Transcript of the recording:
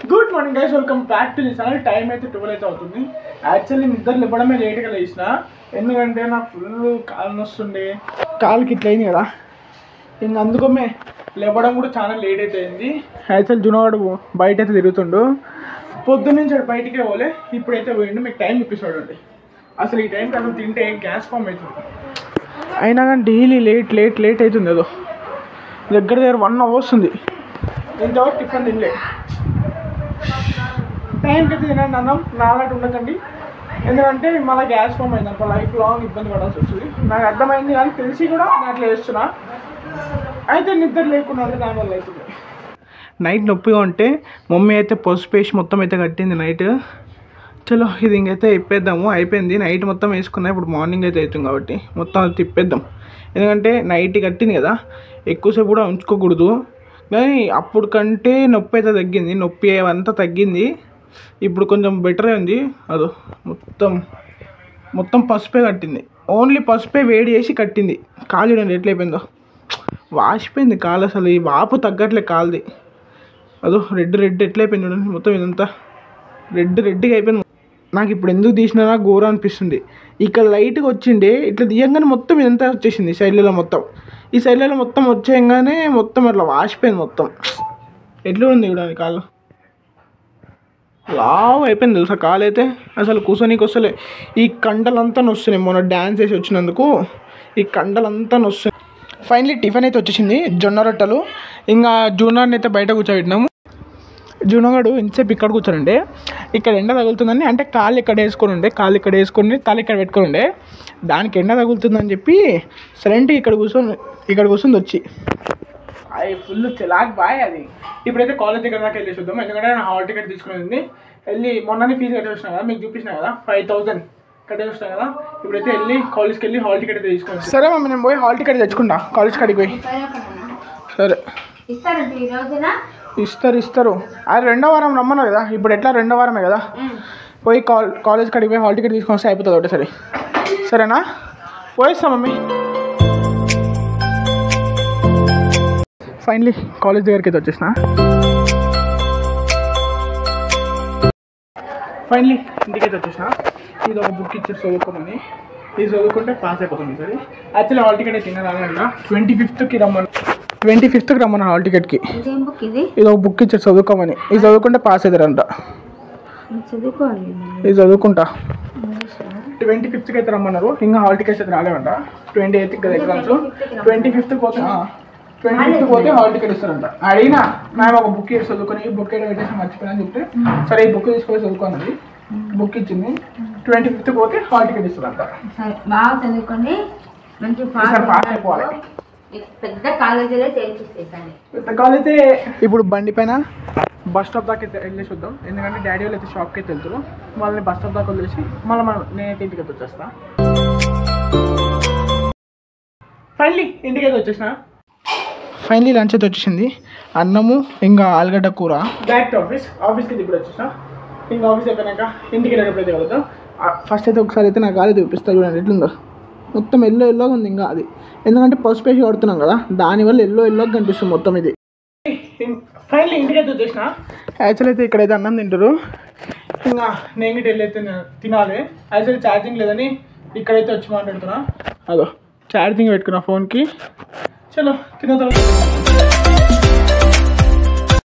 Good morning guys, welcome back to the channel. Time అయితే 12 అయితే అవుతుంది. యాక్చువల్లీ నిద్ర లేవడమే లేట్గా లేచిన, ఎందుకంటే నాకు ఫుల్ కాలు నొస్తుండే, కాలుకి ఇట్లా అయింది కదా, ఇంక అందుకమే లేవడం కూడా చాలా లేట్ అయితే అయింది. యాక్చువల్ జునవాడు బయట అయితే తిరుగుతుండు, పొద్దున్నుంచి బయటికే పోలే, ఇప్పుడైతే పోయిండు. మీకు టైం ఇప్పిస్తాడు అండి. అసలు ఈ టైంకి అసలు తింటే గ్యాస్ ఫామ్ అవుతుంది, అయినా కానీ డైలీ లేట్ అవుతుంది. ఏదో దగ్గర 1 hour వస్తుంది, ఇంతవరకు టిఫిన్ తినలే. టైంకి అయితే తినండి అన్నం, నాలాంటి ఉండకండి, ఎందుకంటే మళ్ళీ గ్యాస్ ఫామ్ అయింది అనుకో లైఫ్ లాంగ్ ఇబ్బంది పడాల్సి వస్తుంది. నాకు అర్థమైంది కానీ తెలిసి కూడా నేను అట్లా చేస్తున్నా. అయితే నిద్ర లేకుండా దానివల్ల అవుతుంది. నైట్ నొప్పిగా ఉంటే మమ్మీ అయితే పసుపు వేసి మొత్తం అయితే కట్టింది నైట్. చలో ఇది ఇంకైతే ఇప్పేద్దాము, అయిపోయింది. నైట్ మొత్తం వేసుకున్నా, ఇప్పుడు మార్నింగ్ అయితే అవుతుంది కాబట్టి మొత్తం అది తిప్పేద్దాం. ఎందుకంటే నైట్ కట్టింది కదా, ఎక్కువసేపు కూడా ఉంచుకోకూడదు. కానీ అప్పుడు కంటే నొప్పి అయితే తగ్గింది, నొప్పి అంతా తగ్గింది, ఇప్పుడు కొంచెం బెటరే ఉంది. అదో మొత్తం పసుపే కట్టింది, ఓన్లీ పసుపే వేడి చేసి కట్టింది. కాలు చూడండి ఎట్లయిపోయిందో, వాసిపోయింది కాలు, అసలు ఈ వాపు తగ్గట్లే కాలుది. అదో రెడ్ ఎట్లయిపోయింది చూడండి, మొత్తం ఇదంతా రెడ్గా అయిపోయింది. నాకు ఇప్పుడు ఎందుకు తీసినా ఘోరం అనిపిస్తుంది. ఇక్కడ లైట్గా వచ్చిండే, ఇట్లా తీయంగానే మొత్తం ఇదంతా వచ్చేసింది. సైడ్లలో మొత్తం, ఈ సైడ్లలో మొత్తం వచ్చేయంగానే మొత్తం అట్లా వాసిపోయింది. మొత్తం ఎట్లా ఉంది చూడండి, కాళ్ళు లావు అయిపోయింది తెలుసా. కాలు అయితే అసలు కూర్చొనికి వస్తలే, ఈ కండలంతా నొస్తున్నాయి. మొన్న డ్యాన్స్ వేసి వచ్చినందుకు ఈ కండలంతా నొస్తున్నాయి. ఫైనలీ టిఫిన్ అయితే వచ్చేసింది, జొన్న రొట్టెలు. ఇంకా జూనార్ని అయితే బయట కూర్చోబెట్టినాము. జూనగాడు ఇంతసేపు ఇక్కడ కూర్చోండే, ఇక్కడ ఎండ తగులుతుందని, అంటే కాళ్ళు ఇక్కడ వేసుకొని తల ఇక్కడ పెట్టుకొని ఉండే, దానికి ఎండ తగులుతుందని చెప్పి సైలెంట్గా ఇక్కడ కూర్చొని వచ్చి అది ఫుల్ చిలాక్ బాయ్. అది ఇప్పుడైతే కాలేజ్ దగ్గర దాకా వెళ్ళి చూద్దాం, ఎందుకంటే నా హాల్ టికెట్ తీసుకుని వెళ్ళి మొన్ననే ఫీజు కట్టేసిన కదా, మీకు చూపించిన కదా 5000 కట్టేసిన కదా. ఇప్పుడైతే వెళ్ళి కాలేజ్కి వెళ్ళి హాల్ టికెట్ అయితే తీసుకున్నాను. సరే మమ్మీ, నేను పోయి హాల్ టికెట్ తెచ్చుకుంటా కాలేజ్ కాడికి పోయి. సరే ఇస్తారు. అది 2వ వారం రమ్మన్నారు కదా, ఇప్పుడు ఎట్లా 2వ వారమే కదా, పోయి కాలేజ్ కాడికి పోయి హాల్ టికెట్ తీసుకొని వస్తే అయిపోతుంది ఒకటేసారి. సరేనా, పోయిస్తా మమ్మీ. ఫైనలీ కాలేజ్ దగ్గరికి అయితే వచ్చేసిన. ఫైనలీ ఇంటికైతే వచ్చేసిన. ఇది ఒక బుక్ ఇచ్చి చదువుకోమని, ఇది చదువుకుంటే పాస్ అయిపోతుంది. సరే, యాక్చువల్లీ హాల్ టికెట్ అయితే తిన్నారా 25th రమ్మన్నా హాల్ టికెట్కి. ఇది ఒక బుక్ ఇచ్చారు చదువుకోమని, ఇది చదువుకుంటే పాస్ అవుతారంట. ఇది చదువుకుంటా 25th అయితే రమ్మన్నారు. ఇంకా హాల్ టికెట్స్ అయితే రాలేవంట. 28th కదా ఎగ్జామ్స్, 25th పోతే హాల్ టికెట్ ఇస్తారంట. అడిగినా మేము ఒక బుక్ ఇచ్చి చదువుకొని, ఈ బుక్ ఏదో పెట్టేసి మర్చిపోయాని చెప్తే సరే ఈ బుక్ తీసుకొని చదువుకోన్నది. బుక్ ఇచ్చింది, 25th పోతే హాల్ టికెట్ ఇస్తారంట. బాగా చదువుకొని మంచి పాస్ అయిపోవాలి. పెద్ద కాలేజీలో చేర్పిస్తేసాను. పెద్ద కాలేజే. ఇప్పుడు బండి పైన బస్ స్టాప్ దాకా అయితే వెళ్ళేసి వద్దాం, ఎందుకంటే డాడీ వాళ్ళు అయితే షాప్కి అయితే వెళ్తారు. వాళ్ళని బస్ స్టాప్ దాకా వదిలేసి మళ్ళీ నేనైతే ఇంటికి అయితే వచ్చేస్తా. ఇంటికైతే వచ్చేసిన. ఫైనలీ లంచ్ అయితే వచ్చేసింది, అన్నము ఇంకా ఆలుగడ్డ కూర. డైరెక్ట్ ఆఫీస్కి ఇప్పుడు వచ్చేసిన. ఇంకా ఆఫీస్ అయిపోయినాక ఇంటికి వెళ్ళేటప్పుడు అయితే వెళ్తాం. ఫస్ట్ అయితే ఒకసారి అయితే నాకు గాలి చూపిస్తా చూడండి ఎట్లుందో, మొత్తం ఎల్లోగా ఉంది. ఇంకా అది ఎందుకంటే పసుపు వేసి కడుతున్నాం కదా, దానివల్ల ఎల్లోగా కనిపిస్తుంది మొత్తం ఇది. ఫైనలీ ఇంటికైతే వచ్చేసిన. యాక్చువల్ అయితే ఇక్కడైతే అన్నం తింటారు, ఇంకా నేను గిట్ట వెళ్ళైతే తినాలి. యాక్చువల్లీ ఛార్జింగ్ లేదని ఇక్కడైతే వచ్చి మాట్లాడుతున్నా. అదో ఛార్జింగ్ పెట్టుకున్నా ఫోన్కి. చలో తిన్న తర్వాత